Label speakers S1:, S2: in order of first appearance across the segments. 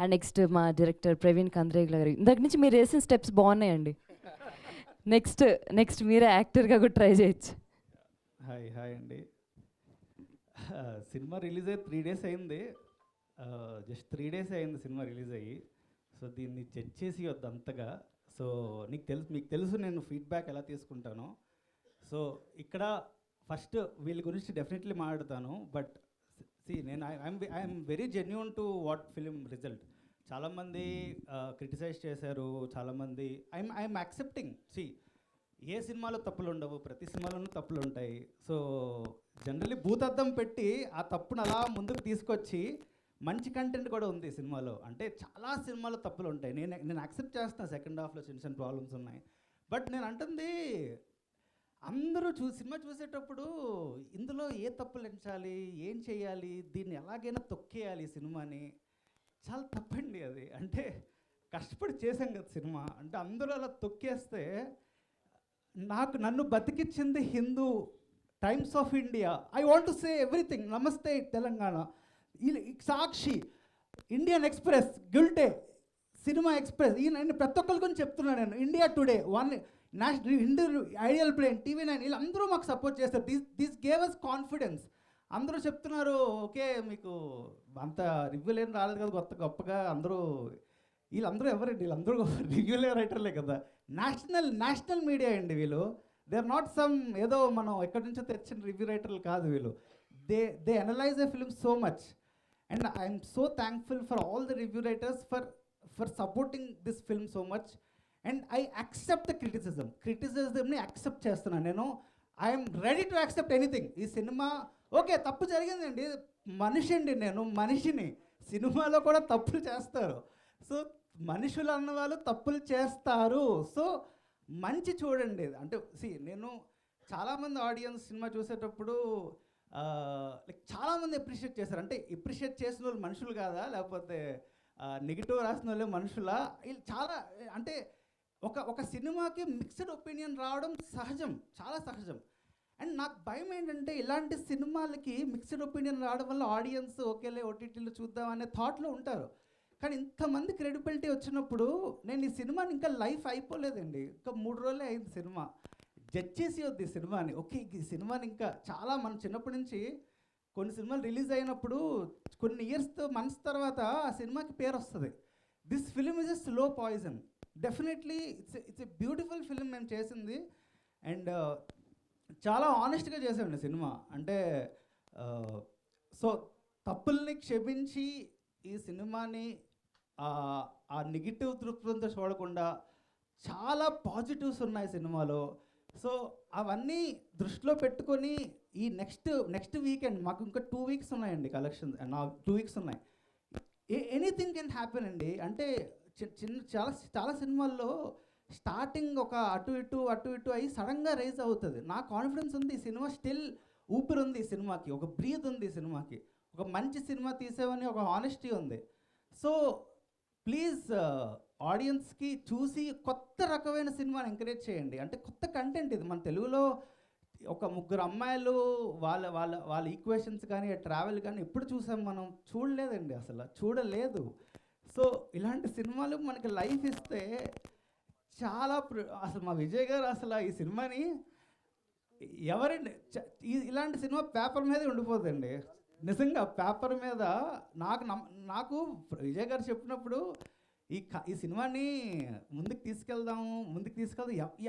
S1: And next మా director Praveen Kandregula గారు, ఇందాక నుంచి మీరు వేసిన స్టెప్స్ బాగున్నాయండి. నెక్స్ట్ మీరే యాక్టర్గా కూడా ట్రై చేయొచ్చు.
S2: హాయ్ అండి. సినిమా రిలీజ్ అయ్యి 3 days అయింది. జస్ట్ 3 days అయింది సినిమా రిలీజ్ అయ్యి. సో దీన్ని జడ్జ్ చేసి వద్దు అంతగా. సో మీకు తెలుసు నేను ఫీడ్బ్యాక్ ఎలా తీసుకుంటానో. సో ఇక్కడ ఫస్ట్ వీళ్ళ గురించి డెఫినెట్లీ మాట్లాడతాను. బట్ నేను I'm very genuine to what film result. చాలామంది క్రిటిసైజ్ చేశారు, చాలామంది ఐఎమ్ యాక్సెప్టింగ్. ఏ సినిమాలో తప్పులు ఉండవు, ప్రతి సినిమాలోనూ తప్పులు ఉంటాయి. సో జనరల్లీ భూతద్దం పెట్టి ఆ తప్పును అలా ముందుకు తీసుకొచ్చి మంచి కంటెంట్ కూడా ఉంది సినిమాలో. అంటే చాలా సినిమాలో తప్పులు ఉంటాయి, నేను యాక్సెప్ట్ చేస్తాను. సెకండ్ హాఫ్లో చిన్న ప్రాబ్లమ్స్ ఉన్నాయి. బట్ నేను అంటుంది అందరూ సినిమా చూసేటప్పుడు ఇందులో ఏ తప్పులు ఎంచాలి, ఏం చేయాలి, దీన్ని ఎలాగైనా తొక్కేయాలి సినిమాని. చాలా తప్పండి అది. అంటే కష్టపడి చేశాం కదా సినిమా, అంటే అందరూ అలా తొక్కేస్తే నన్ను బతికిచ్చింది Hindu, Times of India, I want to say everything, Namaste Telangana, Sakshi, Indian Express, Gulte, cinema express, నేను ప్రతి ఒక్కరి గురించి చెప్తున్నాను. నేను India Today, Hindu, idlebrain, TV9, వీళ్ళందరూ మాకు సపోర్ట్ చేస్తారు. This gave us confidence. అందరూ చెప్తున్నారు ఓకే మీకు అంత రివ్యూలు ఏం రాలేదు కదా గొప్పగా. వీళ్ళందరూ ఎవరండి? వీళ్ళందరూ రివ్యూలే రైటర్లే కదా. నేషనల్ మీడియా అండి వీళ్ళు. దే ఆర్ నాట్ సమ్ ఏదో మనం ఎక్కడి నుంచో తెచ్చిన రివ్యూ రైటర్లు కాదు వీళ్ళు. They analyse a film so much. And I'm so thankful for all the review writers for supporting this film so much. And I accept the క్రిటిసిజంని యాక్సెప్ట్ చేస్తున్నాను నేను. I'm ready to accept anything. ఈ cinema okay తప్పు జరిగిందండి, మనిషి అండి, నేను మనిషిని, సినిమాలో కూడా తప్పులు చేస్తారు. సో మనుషులు అన్నవాళ్ళు తప్పులు చేస్తారు. సో మంచి చూడండి. అంటే నేను చాలామంది ఆడియన్స్ సినిమా చూసేటప్పుడు లైక్ చాలామంది అప్రిషియేట్ చేశారు. అంటే అప్రిషియేట్ చేసిన వాళ్ళు మనుషులు కాదా, లేకపోతే నెగిటివ్ రాసిన వాళ్ళే మనుషులా? వీళ్ళు చాలా అంటే ఒక సినిమాకి మిక్స్డ్ ఒపీనియన్ రావడం సహజం, చాలా సహజం. అండ్ నాకు భయం ఏంటంటే ఇలాంటి సినిమాలకి మిక్స్డ్ ఒపీనియన్ రావడం వల్ల ఆడియన్స్ ఓకేలే ఓటీటీలో చూద్దాం అనే థాట్లో ఉంటారు. కానీ ఇంతమంది క్రెడిబిలిటీ వచ్చినప్పుడు నేను ఈ సినిమాని ఇంకా లైఫ్ అయిపోలేదండి, ఇంకా 3 రోజులే అయింది సినిమా. జడ్జ్ చేసి వద్దు ఈ సినిమాని. ఓకే ఈ సినిమాని ఇంకా చాలా మనం చిన్నప్పటి నుంచి కొన్ని సినిమాలు రిలీజ్ అయినప్పుడు కొన్ని మంత్స్ తర్వాత ఆ సినిమాకి పేరు వస్తుంది. This film is a slow poison. Definitely it's a beautiful film మేము చేసింది. అండ్ చాలా ఆనెస్ట్గా చేసామండి సినిమా. అంటే సో తప్పుల్ని క్షమించి ఈ సినిమాని ఆ నెగిటివ్ దృక్పథంతో చూడకుండా చాలా పాజిటివ్స్ ఉన్నాయి సినిమాలో. సో అవన్నీ దృష్టిలో పెట్టుకొని ఈ నెక్స్ట్ వీకెండ్ మాకు ఇంకా 2 weeks ఉన్నాయండి కలెక్షన్. నాకు 2 weeks ఉన్నాయి. ఎనీథింగ్ కెన్ హ్యాపెన్ అండి. అంటే చాలా సినిమాల్లో స్టార్టింగ్ ఒక అటు ఇటు అయ్యి సడన్గా రైజ్ అవుతుంది. నా కాన్ఫిడెన్స్ ఉంది ఈ సినిమా స్టిల్ ఊపిరి ఉంది, ఈ సినిమాకి ఒక బ్రీత్ ఉంది, ఈ సినిమాకి ఒక మంచి సినిమా తీసేవని ఒక ఆనెస్టీ ఉంది. సో ప్లీజ్ ఆడియన్స్కి చూసి కొత్త రకమైన సినిమాని ఎంకరేజ్ చేయండి. అంటే కొత్త కంటెంట్ ఇది. మన తెలుగులో ఒక 3 అమ్మాయిలు వాళ్ళ ఈక్వేషన్స్ కానీ ట్రావెల్ కానీ ఎప్పుడు చూసాం మనం? చూడలేదండి, అసలు చూడలేదు. సో ఇలాంటి సినిమాలు మనకి లైఫ్ ఇస్తే చాలా అసలు మా విజయ్ గారు అసలు ఈ సినిమాని ఎవరండి ఇలాంటి సినిమా పేపర్ మీదే ఉండిపోతుందండి నిజంగా. పేపర్ మీద నాకు విజయ్ గారు చెప్పినప్పుడు ఈ సినిమాని ముందుకు తీసుకెళ్దాం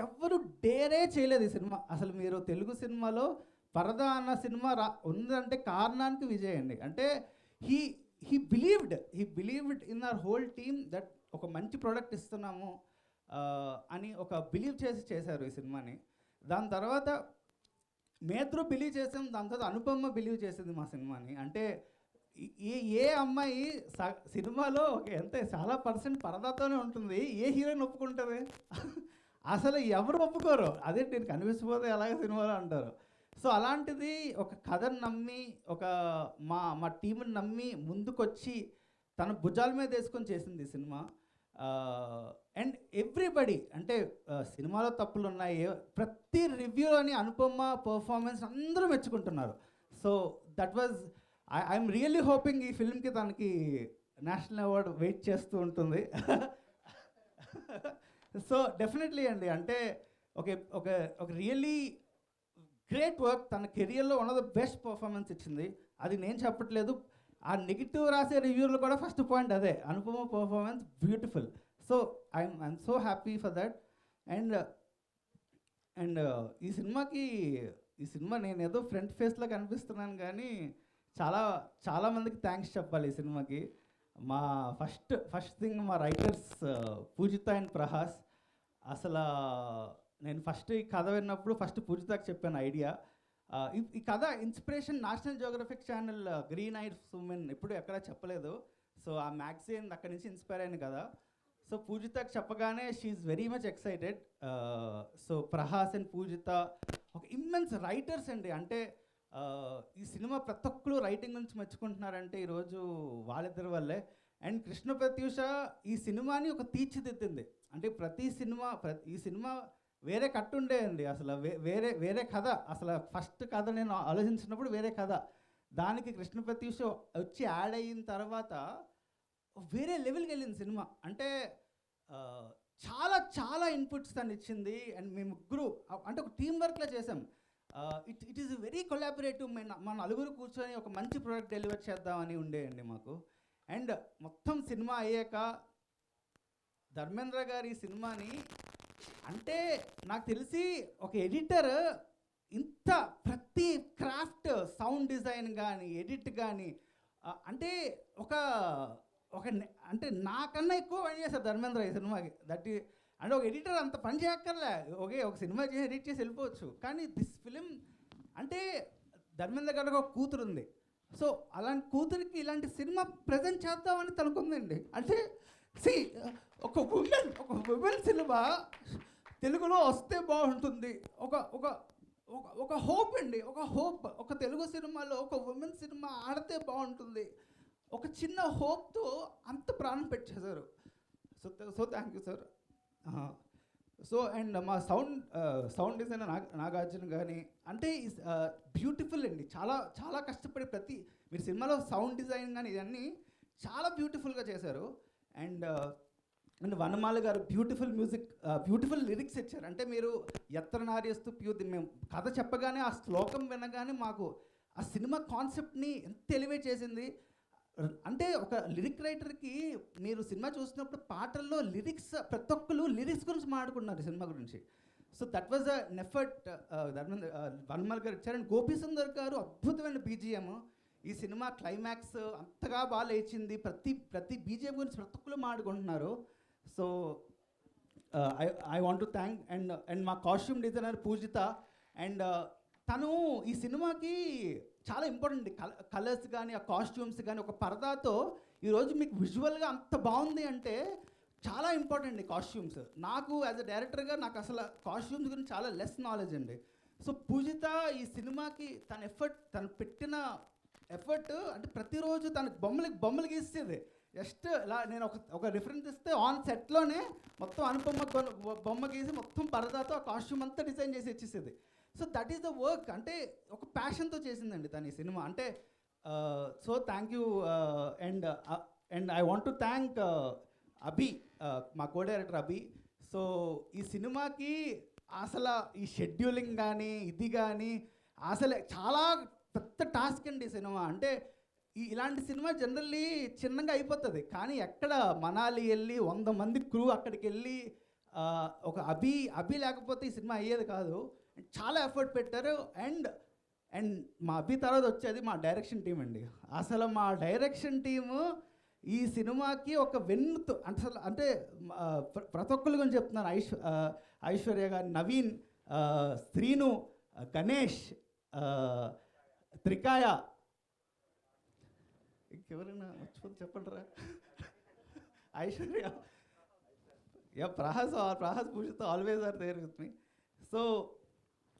S2: ఎవరు డేరే చేయలేదు ఈ సినిమా. అసలు మీరు తెలుగు సినిమాలో పరదా అన్న సినిమా ఉందంటే కారణానికి విజయ్ అండి. అంటే he believed in our whole team that ఒక మంచి ప్రోడక్ట్ ఇస్తున్నాము అని ఒక బిలీవ్ చేశారు ఈ సినిమాని. దాని తర్వాత మేత్రు బిలీవ్ చేసాం, దాని తర్వాత అనుపమ బిలీవ్ చేసింది మా సినిమాని. అంటే ఏ అమ్మాయి సినిమాలో చాలా % పరదాతోనే ఉంటుంది, ఏ హీరోయిన్ ఒప్పుకుంటుంది? అసలు ఎవరు ఒప్పుకోరు. అదే నేను కనిపిసిపోతే ఎలాగ సినిమాలో అంటారు. సో అలాంటిది ఒక కథను నమ్మి మా టీంని నమ్మి ముందుకొచ్చి తన భుజాల మీద వేసుకొని చేసింది ఈ సినిమా. అండ్ ఎవ్రీబడి అంటే సినిమాలో తప్పులు ఉన్నాయి, ప్రతి రివ్యూలోని అనుపమ పర్ఫార్మెన్స్ అందరూ మెచ్చుకుంటున్నారు. So that was I'm really hoping ఈ ఫిల్మ్కి తనకి నేషనల్ అవార్డు వెయిట్ చేస్తూ ఉంటుంది. సో డెఫినెట్లీ అండి, అంటే ఒక ఒక ఒక రియల్లీ గ్రేట్ వర్క్, తన కెరియర్లో one of the best performance ఇచ్చింది. అది నేను చెప్పట్లేదు, ఆ నెగిటివ్ రాసే రివ్యూలు కూడా ఫస్ట్ పాయింట్ అదే, Anupama performance beautiful. So I'm so happy for that. And and ఈ సినిమా నేను ఏదో ఫ్రంట్ ఫేస్లో కనిపిస్తున్నాను కానీ చాలా మందికి థ్యాంక్స్ చెప్పాలి ఈ సినిమాకి. మా ఫస్ట్ థింగ్ మా రైటర్స్ పూజిత అండ్ ప్రహాస్. అసలు నేను ఫస్ట్ ఈ కథ విన్నప్పుడు ఫస్ట్ పూజితకి చెప్పాను ఐడియా. ఈ కథ inspiration national geographic channel green ice women ఎప్పుడు ఎక్కడ చెప్పలేదు. సో ఆ మ్యాగజైన్ అక్కడి నుంచి ఇన్స్పైర్ అయింది కదా. సో పూజితకి చెప్పగానే she's very much excited. So Prahas and Poojitha ఒక ఇమ్మెన్స్ రైటర్స్ అండి. అంటే ఈ సినిమా ప్రతి ఒక్కరు రైటింగ్ గురించి మెచ్చుకుంటున్నారంటే ఈరోజు వాళ్ళిద్దరి వల్లే. అండ్ కృష్ణ ప్రత్యూష ఈ సినిమాని ఒక తీర్చిదిద్దింది. అంటే ఈ సినిమా వేరే కట్టు ఉండేయండి, అసలు వేరే కథ. అసలు ఫస్ట్ కథ నేను ఆలోచించినప్పుడు వేరే కథ, దానికి కృష్ణ ప్రత్యూష వచ్చి యాడ్ అయిన తర్వాత వేరే లెవెల్కి వెళ్ళింది సినిమా. అంటే చాలా ఇన్పుట్స్ తను ఇచ్చింది. అండ్ మేము ముగ్గురు అంటే ఒక టీం వర్క్లో చేసాం. It is very collaborative. మన నలుగురు కూర్చొని ఒక మంచి ప్రోడక్ట్ డెలివర్ చేద్దామని ఉండేయండి మాకు. అండ్ మొత్తం సినిమా అయ్యాక ధర్మేంద్ర గారు ఈ సినిమాని, అంటే నాకు తెలిసి ఒక ఎడిటర్ ఇంత ప్రతి క్రాఫ్ట్, సౌండ్ డిజైన్ కానీ ఎడిట్ కానీ, అంటే అంటే నాకన్నా ఎక్కువ పని చేశారు ధర్మేంద్ర ఈ సినిమాకి. అంటే ఒక ఎడిటర్ అంత పని చేయక్కర్లే, ఒక సినిమా చేసి ఎడిట్ చేసి వెళ్ళిపోవచ్చు. కానీ దిస్ ఫిలిం అంటే ధర్మేంద్ర గారికి ఒక కూతురు ఉంది. సో అలాంటి కూతురికి ఇలాంటి సినిమా ప్రజెంట్ చేద్దామని తనుకుందండి. అంటే ఒక ఉమెన్ సినిమా తెలుగులో వస్తే బాగుంటుంది, ఒక హోప్ అండి, ఒక తెలుగు సినిమాలో ఒక ఉమెన్ సినిమా ఆడితే బాగుంటుంది, ఒక చిన్న హోప్తో అంత ప్రాణం పెట్టేశారు. So thank you sir. So and మా సౌండ్ డిజైనర్ నాగార్జున కానీ, అంటే బ్యూటిఫుల్ అండి. చాలా కష్టపడి మీరు సినిమాలో సౌండ్ డిజైన్ కానీ ఇవన్నీ చాలా బ్యూటిఫుల్గా చేశారు. అండ్ వనమాల గారు బ్యూటిఫుల్ మ్యూజిక్, బ్యూటిఫుల్ లిరిక్స్ ఇచ్చారు. అంటే మీరు ఎత్ర నార్యస్తు మేము కథ చెప్పగానే ఆ శ్లోకం వినగానే మాకు ఆ సినిమా కాన్సెప్ట్ని ఎంత ఎలివేట్ చేసింది. అంటే ఒక లిరిక్ రైటర్కి మీరు సినిమా చూసినప్పుడు పాటల్లో లిరిక్స్, ప్రతి ఒక్కరు లిరిక్స్ గురించి మాట్లాడుకున్నారు సినిమా గురించి. So that was an effort Vanamala garu ఇచ్చారు. అండ్ గోపీ సుందర్ గారు అద్భుతమైన బీజిఎం. ఈ సినిమా క్లైమాక్స్ అంతగా బాగా లేచింది. ప్రతి బీజిఎం గురించి ప్రతి ఒక్కరు మాట్లాడుకుంటున్నారు. So I want to thank and మా కాస్ట్యూమ్ డిజైనర్ పూజిత. అండ్ తను ఈ సినిమాకి చాలా ఇంపార్టెంట్, కలర్స్ కానీ ఆ కాస్ట్యూమ్స్ కానీ ఒక పరదాతో ఈరోజు మీకు విజువల్గా అంత బాగుంది అంటే చాలా ఇంపార్టెంట్ కాస్ట్యూమ్స్. నాకు యాజ్ అ డైరెక్టర్గా నాకు అసలు కాస్ట్యూమ్స్ గురించి చాలా లెస్ నాలెడ్జ్ అండి. సో పూజిత ఈ సినిమాకి తను పెట్టిన ఎఫర్ట్, అంటే ప్రతిరోజు తనకు బొమ్మలు గీసేది. జస్ట్ ఇలా నేను ఒక రిఫరెన్స్ ఇస్తే ఆన్ సెట్లోనే మొత్తం అనుపమ బొమ్మ గీసి మొత్తం పరదాతో ఆ కాస్ట్యూమ్ అంతా డిజైన్ చేసి ఇచ్చేసేది. So that is the work. అంటే ఒక ప్యాషన్తో చేసిందండి తను ఈ సినిమా. అంటే so thank you. And I want to thank Abhi, మా కో డైరెక్టర్ అభి. సో ఈ సినిమాకి అసలు ఈ షెడ్యూలింగ్ కానీ ఇది కానీ అసలు చాలా పెద్ద టాస్క్ అండి ఈ సినిమా. అంటే ఇలాంటి సినిమా జనరల్లీ చిన్నగా అయిపోతుంది, కానీ ఎక్కడ మనాలి వెళ్ళి 100 మంది క్రూ అక్కడికి వెళ్ళి ఒక అభి లేకపోతే ఈ సినిమా అయ్యేది కాదు. చాలా ఎఫర్ట్ పెట్టారు. అండ్ మా అభి తర్వాత వచ్చేది మా డైరెక్షన్ టీం అండి. అసలు మా డైరెక్షన్ టీము ఈ సినిమాకి ఒక వెన్నుతో, అంటే ప్రతి ఒక్కరి గురించి చెప్తున్నాను. ఐశ్వర్య గారు, నవీన్, శ్రీను, గణేష్, త్రికాయ, ఇంకెవరైనా మర్చిపోతే చెప్పండి రా, Aishwarya, Prahas Poojitha always are there with me. So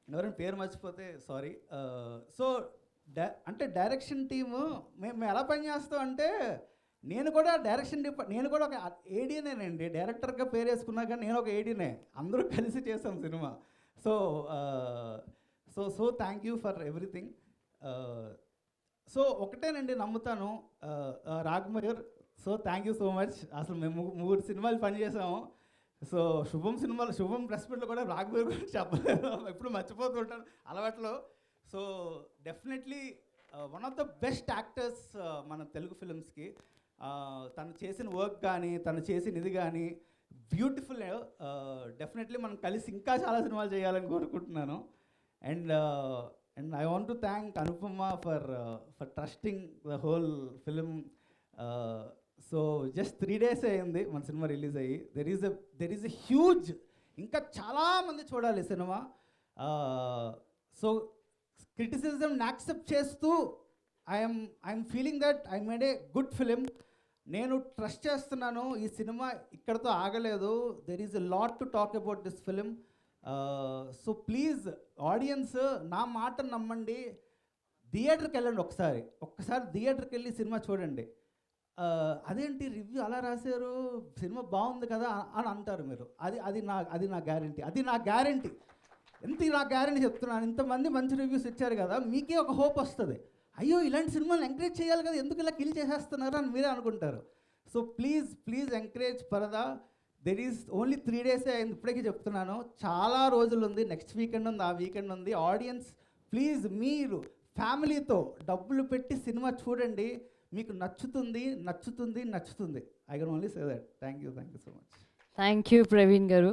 S2: ఎవరైనా పేరు మర్చిపోతే సారీ. సో అంటే డైరెక్షన్ టీము మేము ఎలా పనిచేస్తాం అంటే, నేను కూడా ఒక ఏడీనేనండి. డైరెక్టర్గా పేరు వేసుకున్నా కానీ నేను ఒక ఏడీనే. అందరూ కలిసి చేసాం cinema. So thank you for everything. So ఒకటేనండి నమ్ముతాను, Raag Mayur so thank you so much. అసలు మేము 3 సినిమాలు పనిచేసాము. సో శుభం ప్రెస్ మీట్లో కూడా రాఘవేంద్ర గురించి చెప్పలేదు, ఎప్పుడు మర్చిపోతుంటాను అలవాట్లో. So definitely one of the best actors మన తెలుగు ఫిలిమ్స్కి. తను చేసిన వర్క్ కానీ, తను చేసిన ఇది కానీ బ్యూటిఫుల్. డెఫినెట్లీ మనం కలిసి ఇంకా చాలా సినిమాలు చేయాలని కోరుకుంటున్నాను. And I want to thank Anupama for trusting the whole film. So just 3 days అయింది మన సినిమా రిలీజ్ అయ్యి. దెర్ ఈజ్ ఎ హ్యూజ్, ఇంకా చాలామంది చూడాలి సినిమా. సో క్రిటిసిజంని యాక్సెప్ట్ చేస్తూ I'm feeling that I made a good film. నేను ట్రస్ట్ చేస్తున్నాను ఈ సినిమా ఇక్కడతో ఆగలేదు. There is a lot to talk about this film. So please audience నా మాట నమ్మండి, థియేటర్కి వెళ్ళండి. ఒక్కసారి థియేటర్కి వెళ్ళి సినిమా చూడండి. అదేంటి రివ్యూ అలా రాశారు, సినిమా బాగుంది కదా అని అంటారు మీరు. అది నా గ్యారంటీ. నా గ్యారంటీ చెప్తున్నాను. ఇంతమంది మంచి రివ్యూస్ ఇచ్చారు కదా, మీకే ఒక హోప్ వస్తుంది. అయ్యో ఇలాంటి సినిమాలు ఎంకరేజ్ చేయాలి కదా, ఎందుకు ఇలా కిల్ చేసేస్తున్నారు అని మీరే అనుకుంటారు. సో ప్లీజ్ ఎంకరేజ్ పరదా. దెర్ ఈజ్ ఓన్లీ 3 days అయింది, ఇప్పటికీ చెప్తున్నాను. చాలా రోజులు ఉంది, నెక్స్ట్ వీకెండ్ ఉంది, ఆ వీకెండ్ ఉంది. ఆడియన్స్ ప్లీజ్ మీరు ఫ్యామిలీతో డబ్బులు పెట్టి సినిమా చూడండి, మీకు నచ్చుతుంది. I can only say that. Thank you so much.
S1: Thank you Praveen గారు.